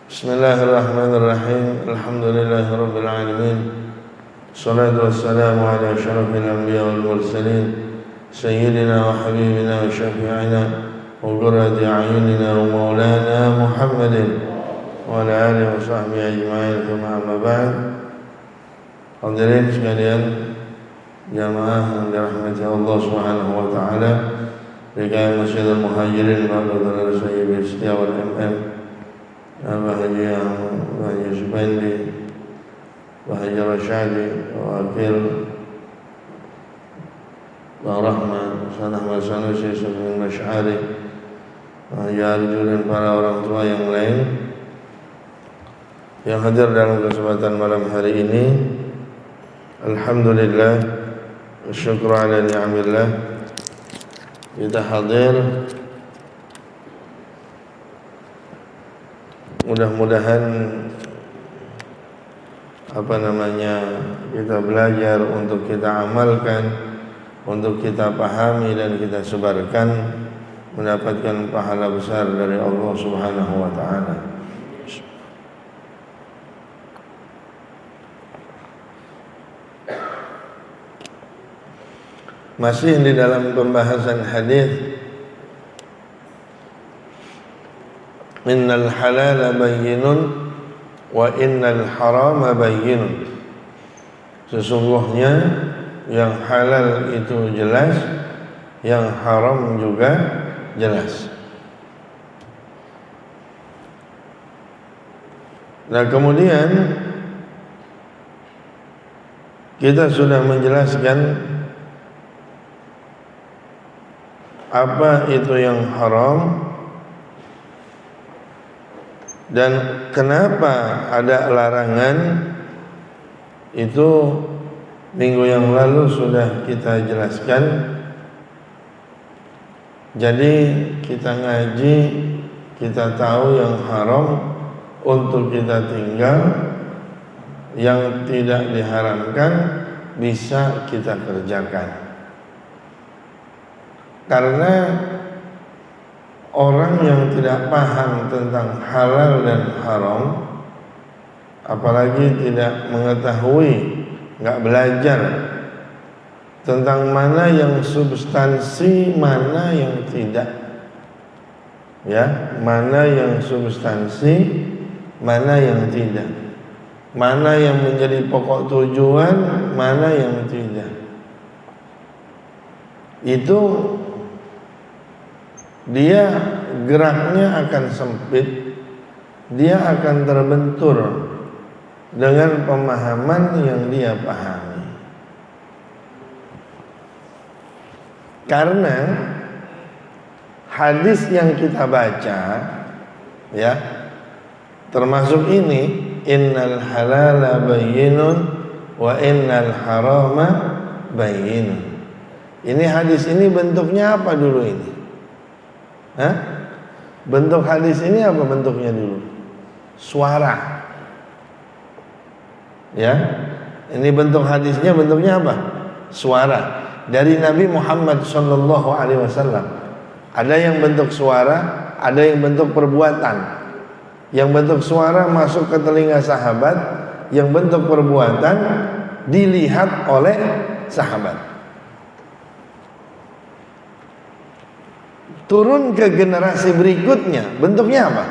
Bismillahirrahmanirrahim. Alhamdulillahirabbil alamin. Wassalatu wassalamu ala asyrafil anbiya wal mursalin sayyidina wa habibina wa syafi'ina wa qurrati a'yunina wa maulana Muhammadin wa ala alihi wa sahbihi ajma'in. Amma ba'd. Hadirin sekalian jamaah yang dirahmati Allah Subhanahu wa taala, PKM Masjidil Muhajirin Bapak Sayyid Setia wal MM, Abah Haji Subandi, Abah Haji Rasyadi, Wakil Bang Rahman, Ustaz Ahmad Sanusi, Sufyan Masyari, Haji Arju dan para orang tua yang lain yang hadir dalam kesempatan malam hari ini. Alhamdulillah, syukur ala ni'amillah, kita hadir. Mudah-mudahan kita belajar untuk kita amalkan, untuk kita pahami dan kita sebarkan, mendapatkan pahala besar dari Allah Subhanahu wa taala. Masih di dalam pembahasan hadis, innal halala bayyinun wa innal harama bayyinun. Sesungguhnya yang halal itu jelas, yang haram juga jelas. Nah, kemudian kita sudah menjelaskan apa itu yang haram dan kenapa ada larangan. Itu minggu yang lalu sudah kita jelaskan. Jadi kita ngaji, kita tahu yang haram untuk kita tinggal, yang tidak diharamkan bisa kita kerjakan. Karena orang yang tidak paham tentang halal dan haram, apalagi tidak mengetahui, nggak belajar tentang mana yang substansi, mana yang tidak, ya, mana yang substansi, mana yang tidak, mana yang menjadi pokok tujuan, mana yang tidak. Itu dia geraknya akan sempit, dia akan terbentur dengan pemahaman yang dia pahami. Karena hadis yang kita baca, ya, termasuk ini, innal halala bayyinun wa innal harama bayyinun. Ini hadis ini bentuknya apa dulu ini? Bentuk hadis ini apa bentuknya dulu? Suara. Ya. Ini bentuk hadisnya bentuknya apa? Suara. Dari Nabi Muhammad sallallahu alaihi wasallam. Ada yang bentuk suara, ada yang bentuk perbuatan. Yang bentuk suara masuk ke telinga sahabat, yang bentuk perbuatan dilihat oleh sahabat. Turun ke generasi berikutnya, bentuknya apa?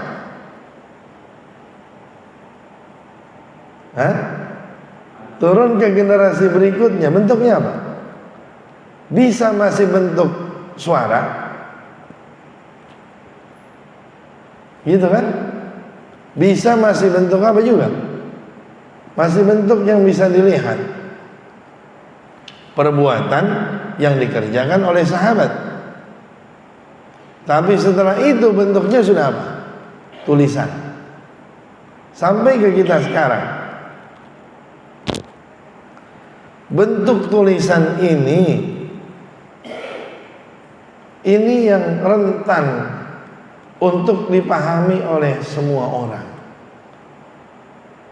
Turun ke generasi berikutnya, bentuknya apa? Bisa masih bentuk suara, gitu kan? Bisa masih bentuk apa juga? Masih bentuk yang bisa dilihat. Perbuatan yang dikerjakan oleh sahabat. Tapi setelah itu bentuknya sudah apa? Tulisan. Sampai ke kita sekarang. Bentuk tulisan ini yang rentan untuk dipahami oleh semua orang.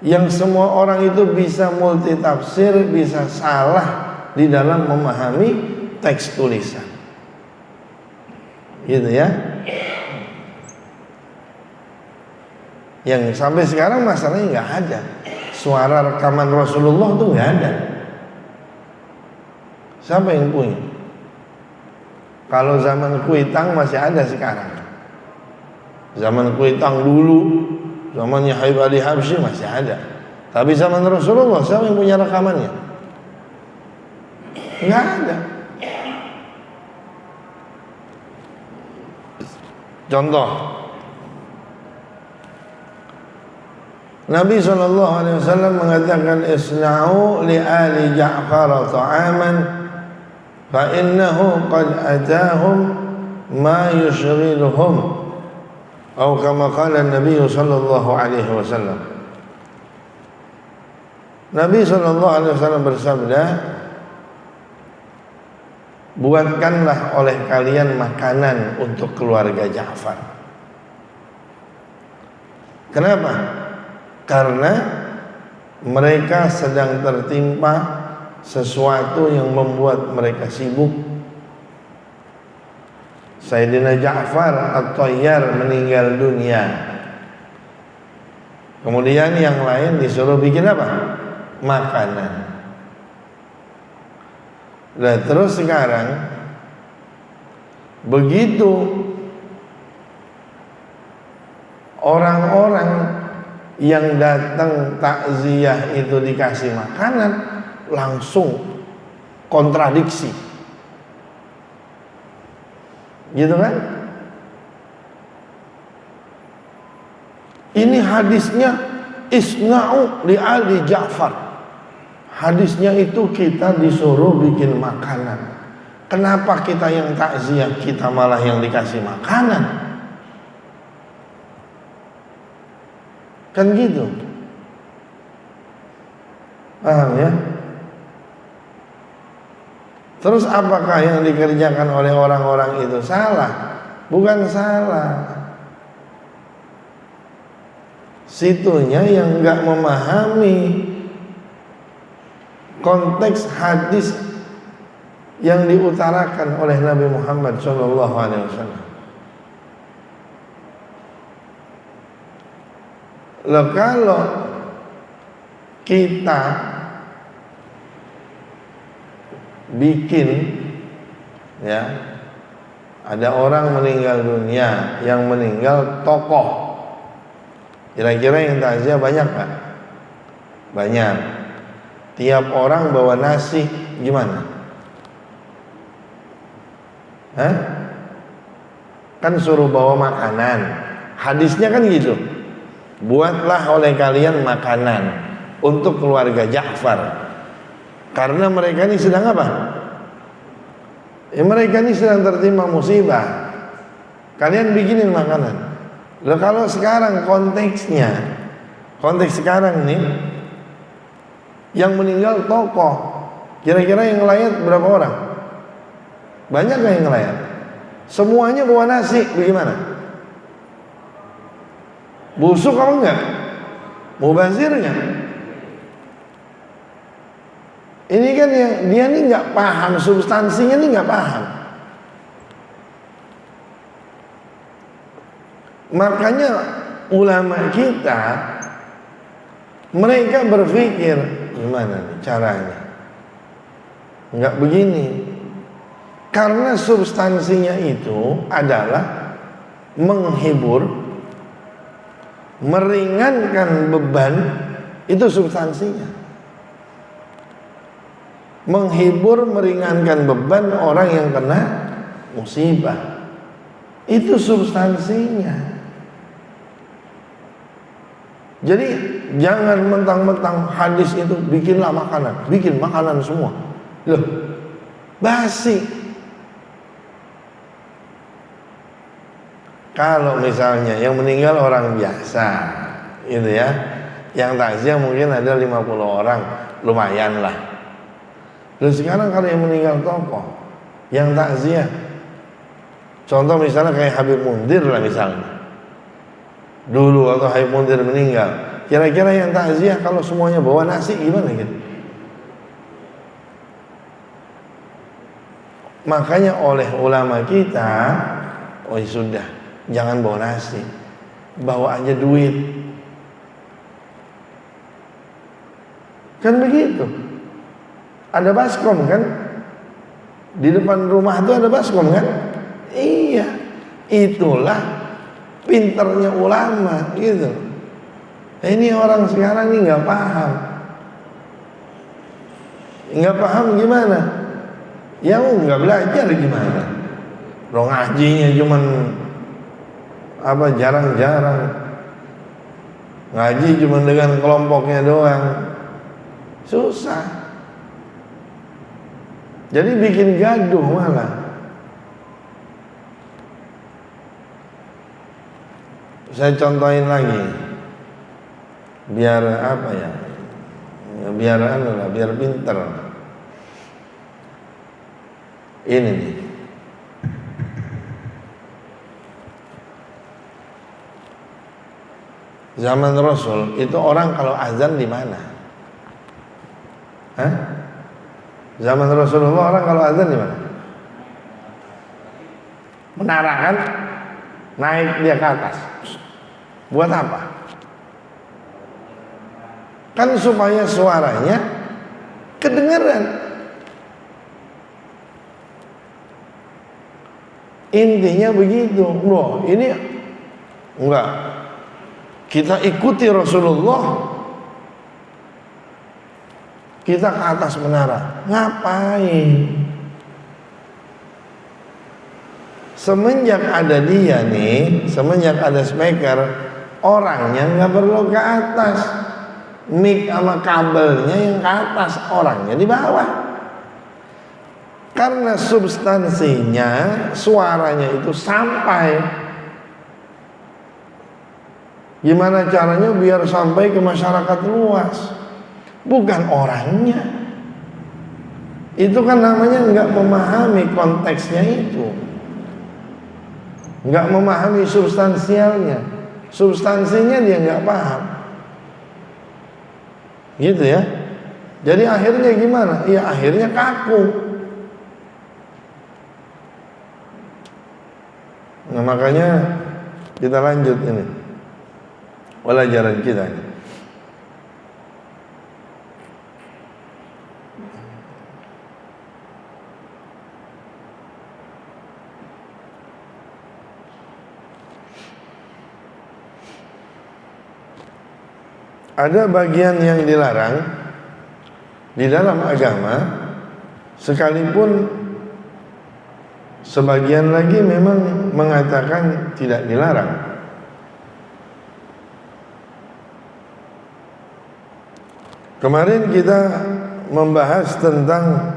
Yang semua orang itu bisa multitafsir, bisa salah di dalam memahami teks tulisan. Gitu ya. Yang sampai sekarang masalahnya nggak ada. Suara rekaman Rasulullah tuh nggak ada. Siapa yang punya? Kalau zaman Kuitang masih ada sekarang. Zaman Kuitang dulu, zamannya Habib Ali Habsyi masih ada. Tapi zaman Rasulullah, siapa yang punya rekamannya? Nggak ada. Contoh, Nabi SAW mengatakan isna'u li ali Ja'far ta'aman fa innahu qad atahum ma yushghiluhum, atau kama qala Nabi sallallahu alaihi wasallam. Nabi sallallahu alaihi wasallam bersabda, buatkanlah oleh kalian makanan untuk keluarga Ja'far. Kenapa? Karena mereka sedang tertimpa sesuatu yang membuat mereka sibuk. Sayyidina Ja'far At-Tayyar meninggal dunia. Kemudian yang lain disuruh bikin apa? Makanan. Nah terus sekarang begitu orang-orang yang datang takziah itu dikasih makanan, langsung kontradiksi, gitu kan? Ini hadisnya isna'u li ali Ja'far. Hadisnya itu kita disuruh bikin makanan. Kenapa kita yang takziah, kita malah yang dikasih makanan? Kan gitu. Paham ya? Terus apakah yang dikerjakan oleh orang-orang itu salah? Bukan salah. Situnya yang enggak memahami konteks hadis yang diutarakan oleh Nabi Muhammad SAW. Loh, kalau kita bikin, ya, ada orang meninggal dunia, yang meninggal tokoh, kira-kira yang takziah banyak gak? Banyak. Tiap orang bawa nasi, gimana? Hah? Kan suruh bawa makanan. Hadisnya kan gitu. Buatlah oleh kalian makanan untuk keluarga Ja'far. Karena mereka ini sedang apa? Mereka ini sedang tertimpa musibah. Kalian bikinin makanan. Loh, kalau sekarang konteksnya, konteks sekarang nih, yang meninggal tokoh, kira-kira yang ngelayat berapa orang? Banyak gak yang ngelayat? Semuanya bawa nasi, bagaimana? Busuk apa enggak? Mubazir enggak? Ini kan yang dia nih enggak paham substansinya, nih enggak paham. Makanya ulama kita, mereka berpikir gimana nih caranya? Enggak begini. Karena substansinya itu adalah menghibur, meringankan beban, itu substansinya. Menghibur, meringankan beban orang yang kena musibah, itu substansinya. Jadi jangan mentang-mentang hadis itu bikinlah makanan, bikin makanan semua. Loh, basi. Kalau misalnya yang meninggal orang biasa, gitu ya, yang takziah mungkin ada 50 orang, lumayan lah. Terus sekarang kalau yang meninggal tokoh, yang takziah, contoh misalnya kayak Habib Mundir lah misalnya, dulu waktu Habib Mundir meninggal, kira-kira yang takziah kalau semuanya bawa nasi gimana gitu? Makanya oleh ulama kita, oh sudah, jangan bawa nasi, bawa aja duit. Kan begitu. Ada baskom kan? Di depan rumah tuh ada baskom kan? Iya. Itulah pinternya ulama gitu. Ini orang sekarang ini nggak paham. Nggak paham gimana? Ya nggak belajar gimana? Lo ngajinya cuman jarang-jarang. Ngaji cuma dengan kelompoknya doang. Susah. Jadi bikin gaduh malah. Saya contohin lagi. Biar biar pinter. Ini nih. Zaman Rasul itu orang kalau azan di mana? Hah? Zaman Rasulullah orang kalau azan di mana? Menara kan? Naik dia ke atas. Buat apa? Kan supaya suaranya kedengaran. Intinya begitu. Loh, ini enggak. Kita ikuti Rasulullah. Kita ke atas menara. Ngapain? Semenjak ada dia nih, semenjak ada speaker, orangnya nggak perlu ke atas. Mic sama kabelnya yang ke atas, orangnya di bawah. Karena substansinya, suaranya itu sampai. Gimana caranya biar sampai ke masyarakat luas? Bukan orangnya. Itu kan namanya nggak memahami konteksnya itu, nggak memahami substansialnya. Substansinya dia nggak paham, gitu ya. Jadi akhirnya gimana? Ya akhirnya kaku. Nah makanya kita lanjut ini pelajaran kita ini. Ada bagian yang dilarang di dalam agama, sekalipun sebagian lagi memang mengatakan tidak dilarang. Kemarin kita membahas tentang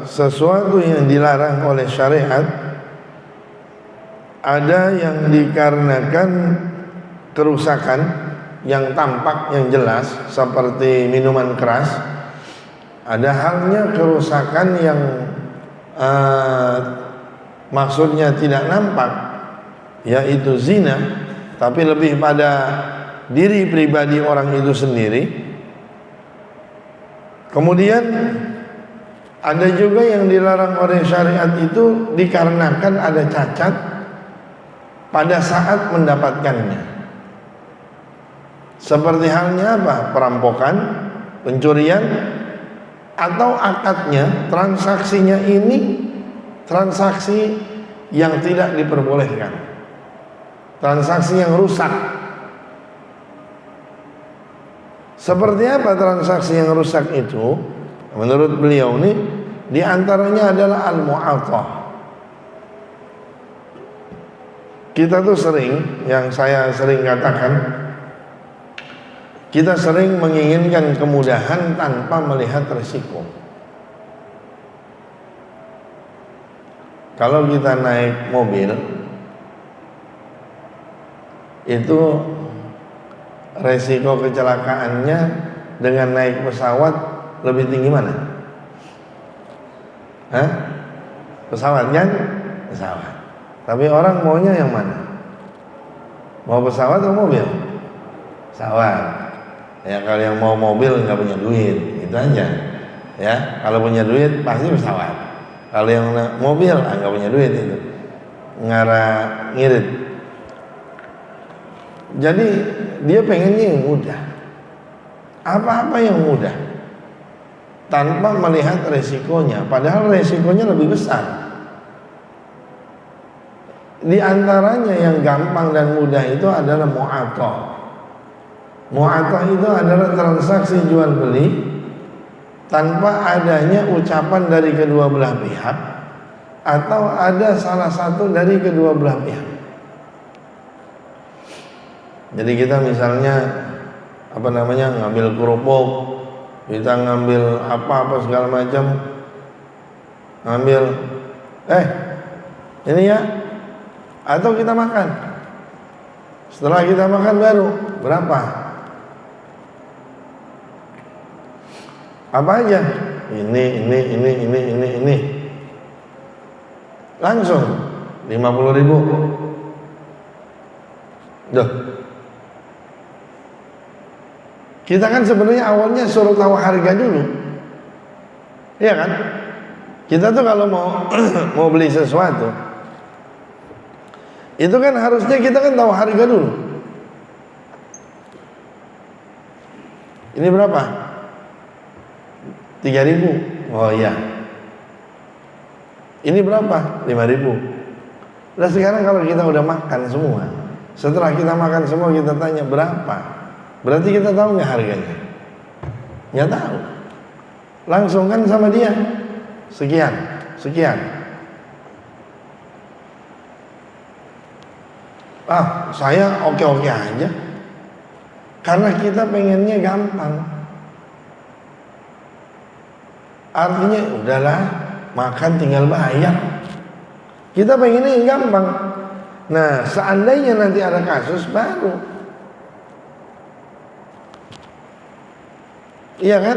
sesuatu yang dilarang oleh syariat. Ada yang dikarenakan kerusakan yang tampak, yang jelas, seperti minuman keras. Ada halnya kerusakan yang maksudnya tidak nampak, yaitu zina, tapi lebih pada diri pribadi orang itu sendiri. Kemudian ada juga yang dilarang oleh syariat itu dikarenakan ada cacat pada saat mendapatkannya. Seperti halnya apa? Perampokan, pencurian, atau akadnya, transaksinya ini transaksi yang tidak diperbolehkan, transaksi yang rusak. Seperti apa transaksi yang rusak itu? Menurut beliau ini diantaranya adalah al-mu'athah. Kita tuh sering, yang saya sering katakan, kita sering menginginkan kemudahan tanpa melihat resiko. Kalau kita naik mobil, itu resiko kecelakaannya dengan naik pesawat lebih tinggi mana? Hah? Pesawat kan? Pesawat. Tapi orang maunya yang mana? Mau pesawat atau mobil? Pesawat. Ya kalau yang mau mobil nggak punya duit, itu aja. Ya kalau punya duit pasti pesawat. Kalau yang mobil nggak punya duit itu ngirit. Jadi dia pengennya yang mudah. apa-apa yang mudah tanpa melihat resikonya, padahal resikonya lebih besar. Di antaranya yang gampang dan mudah itu adalah mu'athah. Mu'athah itu adalah transaksi jual beli tanpa adanya ucapan dari kedua belah pihak atau ada salah satu dari kedua belah pihak. Jadi kita misalnya ngambil kerupuk, kita ngambil apa segala macam, ngambil ini ya, atau kita makan. Setelah kita makan baru berapa? Apa aja? Ini. Langsung 50.000. Duh. Kita kan sebenarnya awalnya suruh tahu harga dulu. Iya kan? Kita tuh kalau mau beli sesuatu, itu kan harusnya kita kan tahu harga dulu. Ini berapa? 3.000. Oh iya. Ini berapa? 5.000. Nah sekarang kalau kita udah makan semua, setelah kita makan semua kita tanya berapa? Berarti kita tahu nggak harganya? Nggak tahu. Langsung kan sama dia, sekian. Saya oke aja. Karena kita pengennya gampang. Artinya udahlah, makan tinggal bayar. Kita pengennya yang gampang. Nah, seandainya nanti ada kasus baru. Iya kan?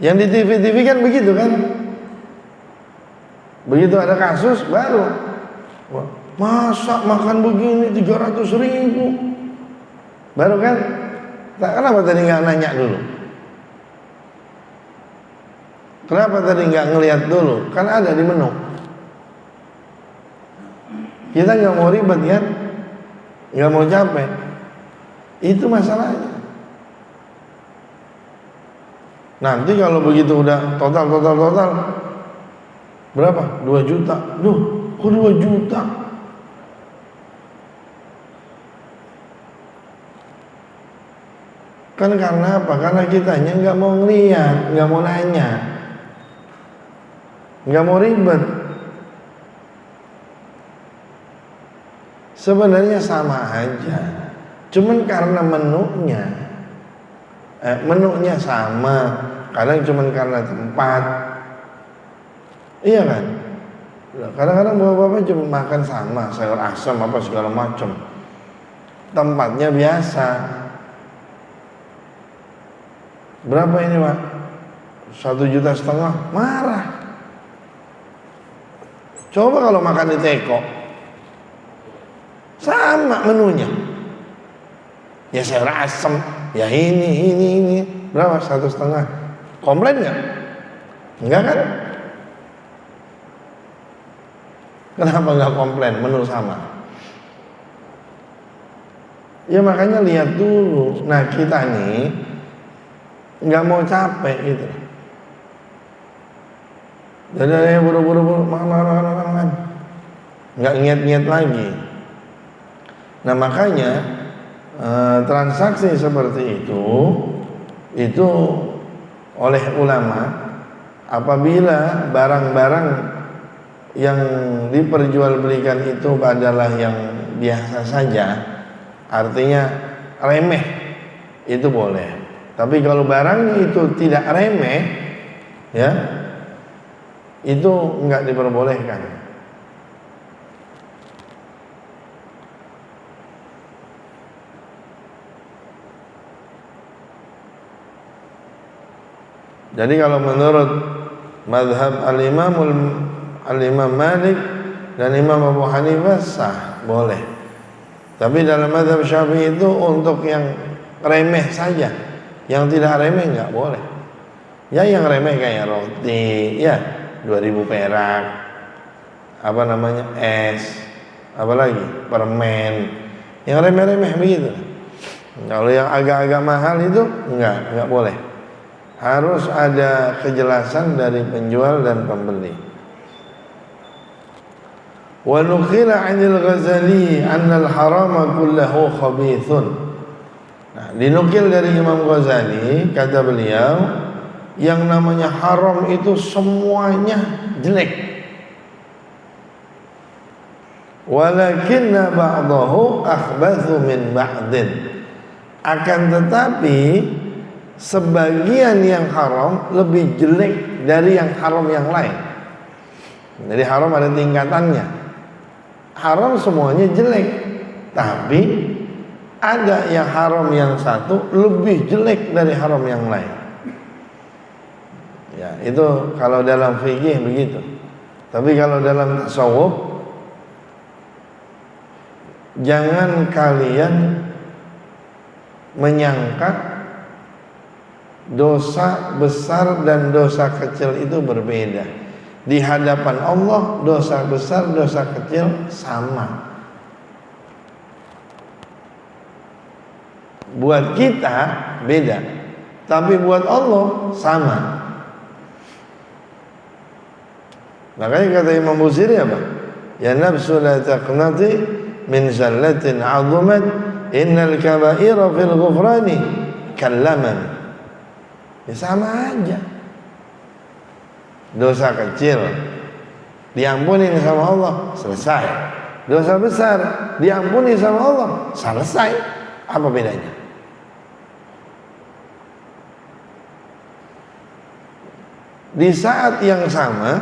Yang di TV kan begitu kan? Begitu ada kasus baru. Masa makan begini 300.000? Baru kan? Kenapa tadi nggak nanya dulu? Kenapa tadi nggak ngelihat dulu? Kan ada di menu. Kita nggak mau ribet kan? Nggak mau capek. Itu masalahnya. Nanti kalau begitu udah total berapa? 2 juta. Duh, kok 2 juta? Kan karena apa? Karena kitanya nggak mau ngeliat, nggak mau nanya, nggak mau ribet. Sebenarnya sama aja, cuman karena menunya sama, kadang cuman karena tempat. Iya kan? Kadang-kadang bapak-bapak cuma makan sama, sayur asam apa segala macam, tempatnya biasa. Berapa ini Pak? 1,5 juta, marah. Coba kalau makan di teko, sama menunya, ya sayur asam, ya ini berapa? 1,5. Komplain nggak? Enggak kan? Kenapa nggak komplain? Menu sama. Ya makanya lihat dulu. Nah kita nih nggak mau capek gitu. Jadi buru-buru makan. Nggak ngiat lagi. Nah makanya transaksi seperti itu oleh ulama, apabila barang-barang yang diperjualbelikan itu adalah yang biasa saja, artinya remeh, itu boleh. Tapi kalau barangnya itu tidak remeh, ya itu enggak diperbolehkan. Jadi kalau menurut mazhab Al-Imam Malik dan Imam Abu Hanifah sah, boleh. Tapi dalam mazhab Syafi'i itu untuk yang remeh saja, yang tidak remeh nggak boleh. Ya yang remeh kayak roti, ya 2.000 perak, es, apalagi permen, yang remeh-remeh begitu. Kalau yang agak-agak mahal itu enggak boleh. Harus ada kejelasan dari penjual dan pembeli. Wa nuqila 'anil Ghazali anna al-harama kulluhu khabithun. Nah, dinukil dari Imam Ghazali, kata beliau, yang namanya haram itu semuanya jelek. Walakinna ba'dahu akhbathu min ba'din. Akan tetapi sebagian yang haram lebih jelek dari yang haram yang lain. Jadi haram ada tingkatannya. Haram semuanya jelek, tapi ada yang haram yang satu lebih jelek dari haram yang lain. Ya, itu kalau dalam fikih begitu. Tapi kalau dalam tasawuf, jangan kalian menyangka dosa besar dan dosa kecil itu berbeda. Di hadapan Allah dosa besar, dosa kecil sama. Buat kita beda, tapi buat Allah sama. Makanya kata Imam Busiri apa? Ya nafsu la taqnati min zallatin 'azumat innal kaba'ira fil ghufrani kallaman. Ya sama aja. Dosa kecil diampuni sama Allah, selesai. Dosa besar diampuni sama Allah, selesai. Apa bedanya? Di saat yang sama,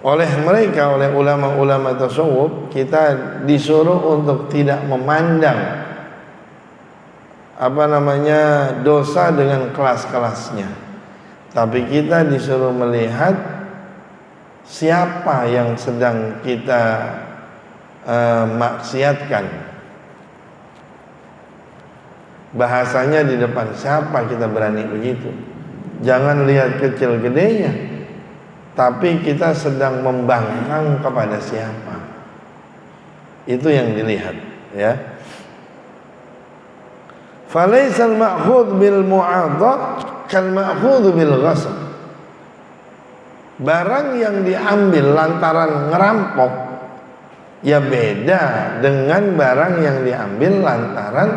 oleh mereka, oleh ulama-ulama tasawuf, kita disuruh untuk tidak memandang dosa dengan kelas-kelasnya. Tapi kita disuruh melihat siapa yang sedang kita maksiatkan. Bahasanya di depan siapa kita berani begitu. Jangan lihat kecil gedenya, tapi kita sedang membangkang kepada siapa. Itu yang dilihat, ya. Falaisal ma'khudh bil mu'adha kal ma'khudh bil ghasb. Barang yang diambil lantaran ngerampok ya beda dengan barang yang diambil lantaran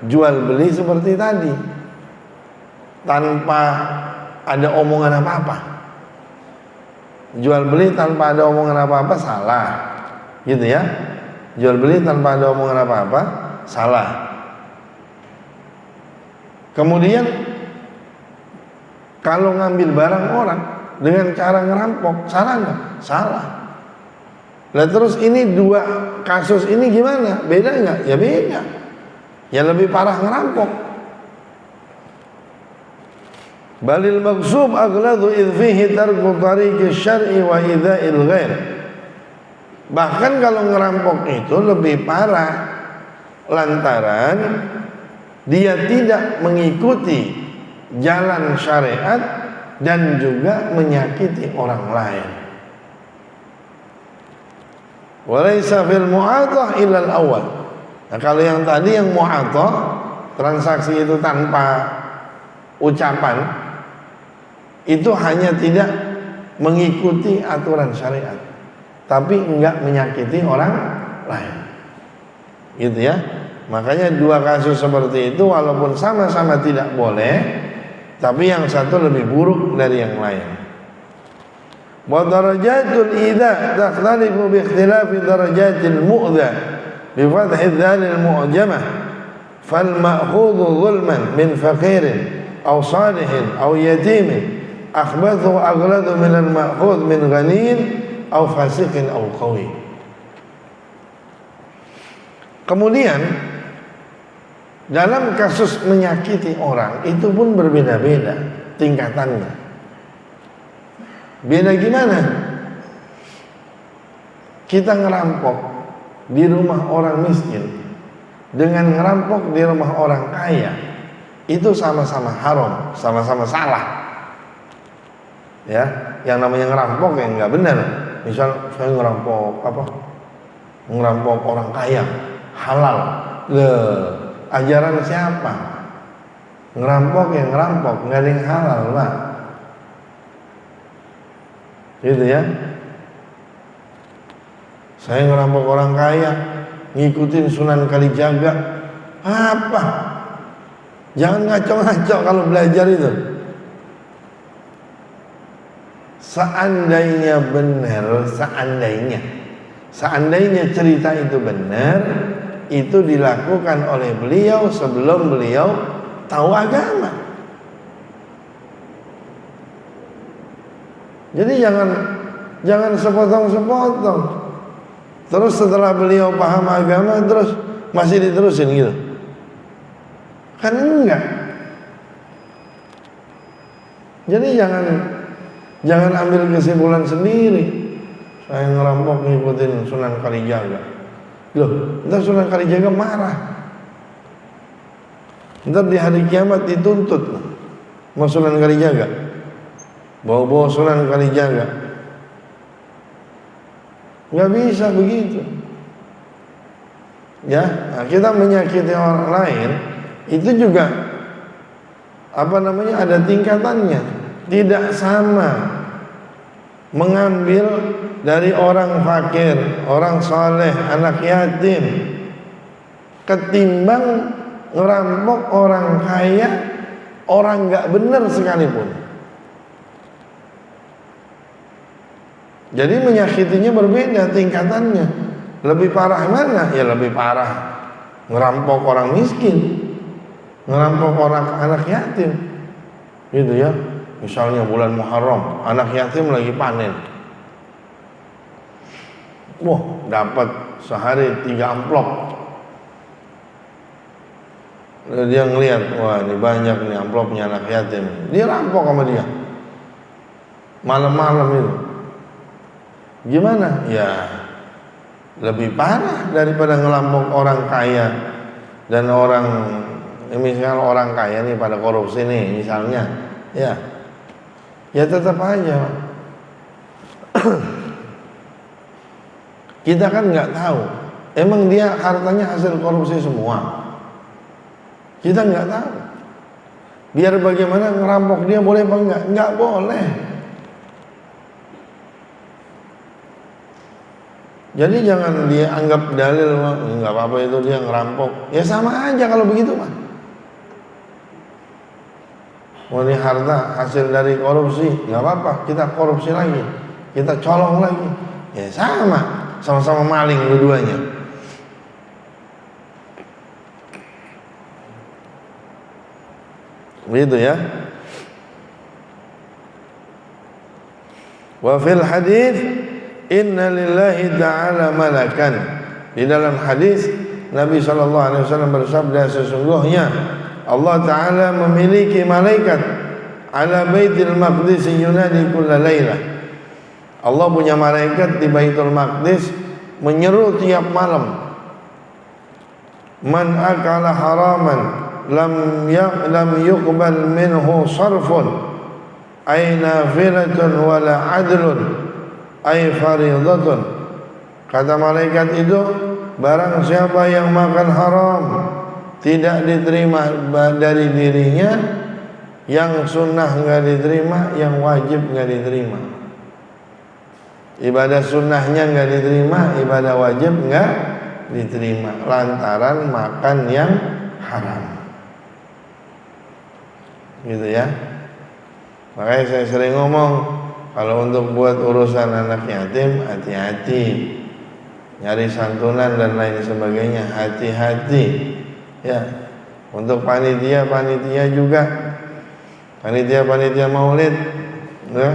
jual beli seperti tadi, tanpa ada omongan apa-apa. Jual beli tanpa ada omongan apa-apa salah, gitu ya. Jual beli tanpa ada omongan apa-apa salah. Kemudian kalau ngambil barang orang dengan cara ngerampok, salah nggak? Salah. Nah terus ini dua kasus ini gimana? Beda nggak? Ya beda. Ya lebih parah ngerampok. Balil maghsub aghladu idh fihi tarku tariqi syar'i wa idza'il ghair. Bahkan kalau ngerampok itu lebih parah lantaran dia tidak mengikuti jalan syariat dan juga menyakiti orang lain. Walaysa fil mu'athah illa al-awwal. Nah, kalau yang tadi yang mu'athah, transaksi itu tanpa ucapan, itu hanya tidak mengikuti aturan syariat, tapi enggak menyakiti orang lain. Gitu ya. Makanya dua kasus seperti itu walaupun sama-sama tidak boleh, tapi yang satu lebih buruk dari yang lain. Wa darajatul idza takhtalifu bi ikhtilafi darajatil mu'dha bi fathi dzal al mu'jamah fal ma'khudhu zulman min faqirin aw salihin aw yatimin akhbathu aghladu min al ma'khudh min ghaniyin aw fasiqin aw qawi. Kemudian dalam kasus menyakiti orang itu pun berbeda-beda tingkatannya. Beda gimana? Kita ngerampok di rumah orang miskin dengan ngerampok di rumah orang kaya, itu sama-sama haram, sama-sama salah. Ya, yang namanya ngerampok yang nggak benar. Misal saya ngerampok ngerampok orang kaya, halal. Ajaran siapa? Ngerampok ya ngerampok, nggak ada yang halal Pak. Gitu ya. Saya ngerampok orang kaya, ngikutin Sunan Kalijaga. Apa? Jangan ngaco-ngaco kalau belajar itu. Seandainya benar, seandainya cerita itu benar, itu dilakukan oleh beliau sebelum beliau tahu agama. Jadi jangan sepotong-sepotong. Terus setelah beliau paham agama terus masih diterusin gitu. Kan enggak. Jadi jangan ambil kesimpulan sendiri. Saya ngerampok ngikutin Sunan Kalijaga. Loh, ntar Sunan Kalijaga marah. Ntar di hari kiamat dituntut sama Sunan Kalijaga. Bawa-bawa Sunan Kalijaga. Nggak bisa begitu. Ya, nah kita menyakiti orang lain itu juga ada tingkatannya. Tidak sama mengambil dari orang fakir, orang soleh, anak yatim, ketimbang ngerampok orang kaya, orang nggak benar sekalipun. Jadi menyakitinya berbeda tingkatannya. Lebih parah mana? Ya lebih parah ngerampok orang miskin, ngerampok orang anak yatim, gitu ya. Misalnya bulan Muharram, anak yatim lagi panen. Wah, dapat sehari 3 amplop. Lalu dia ngelihat, wah ini banyak nih amplopnya anak yatim. Dia rampok sama dia. Malam-malam itu. Gimana? Ya lebih parah daripada ngelampok orang kaya dan orang, misalnya orang kaya nih pada korupsi nih misalnya, ya tetap aja. Kita kan nggak tahu, emang dia hartanya hasil korupsi semua. Kita nggak tahu. Biar bagaimana ngerampok dia boleh apa enggak? Nggak boleh. Jadi jangan dia anggap dalil, nggak apa-apa itu dia ngerampok. Ya sama aja kalau begitu mah. Ini harta hasil dari korupsi, nggak apa-apa. Kita korupsi lagi, kita colong lagi. Ya sama-sama maling dua-duanya. Begitu ya. Wa fil hadits inna lillahi ta'ala malakan. Di dalam hadis Nabi SAW bersabda, sesungguhnya Allah Ta'ala memiliki malaikat ala Baitul Maqdis yunadi kulla laylah. Allah punya malaikat di Baitul Maqdis menyeru tiap malam, man akala haraman lam yuqbal minhu sarfun ay nafilatun wala adlun ay faridatun. Kata malaikat itu, barang siapa yang makan haram tidak diterima dari dirinya, yang sunnah enggak diterima, yang wajib enggak diterima. Ibadah sunnahnya enggak diterima, ibadah wajib enggak diterima lantaran makan yang haram. Gitu ya. Makanya saya sering ngomong, kalau untuk buat urusan anak yatim, hati-hati. Nyari santunan dan lain sebagainya, hati-hati. Ya. Untuk panitia juga. Panitia maulid, ya.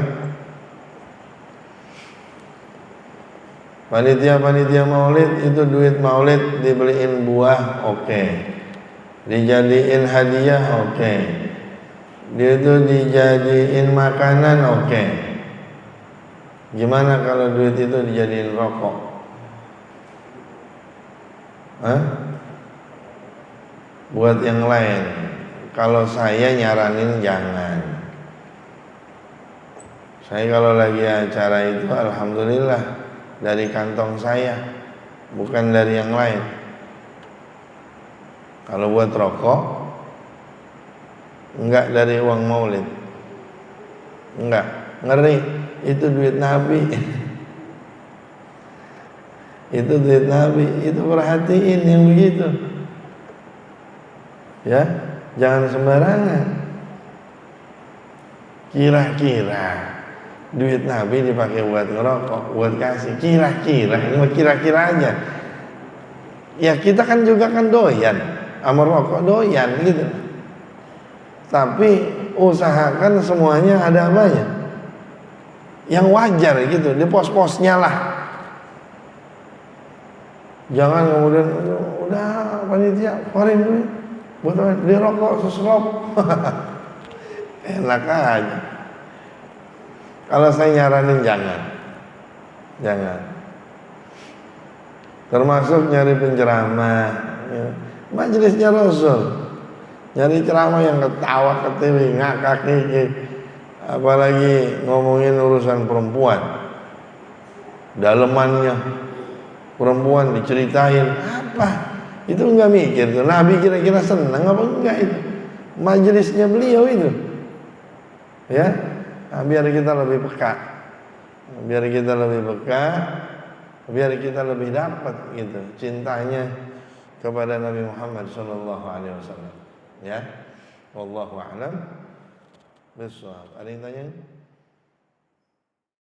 Panitia maulid itu duit maulid dibeliin buah, oke. Dijadiin hadiah, oke. Dia itu dijadiin makanan, oke. Gimana kalau duit itu dijadiin rokok? Buat yang lain. Kalau saya nyaranin jangan. Saya kalau lagi acara itu alhamdulillah dari kantong saya, bukan dari yang lain. Kalau buat rokok enggak dari uang maulid. Enggak, ngeri, itu duit Nabi. Itu duit Nabi, itu perhatiin yang begitu. Ya, jangan sembarangan. Kira-kira duit Nabi dipakai buat ngerokok, buat kasih, kira-kira, ini mah kira-kira aja. Ya kita kan juga kan doyan sama rokok, doyan gitu. Tapi usahakan semuanya ada apanya, yang wajar gitu, di pos-posnya lah. Jangan kemudian udah panitia keluarin duit buat beli rokok seselop. Enak aja. Kalau saya nyaranin jangan. Termasuk nyari penceramah, ya. Majelisnya Rasul, nyari ceramah yang ketawa ketiwi, ngakak ngikik, apalagi ngomongin urusan perempuan, dalemannya perempuan diceritain apa, itu enggak mikir tuh. Nabi kira-kira senang apa enggak itu majelisnya beliau itu, ya. Nah, biar kita lebih peka, biar kita lebih dapat gitu cintanya kepada Nabi Muhammad sallallahu alaihi wasallam, ya. Wallahu a'lam bishawab. Ada yang tanya?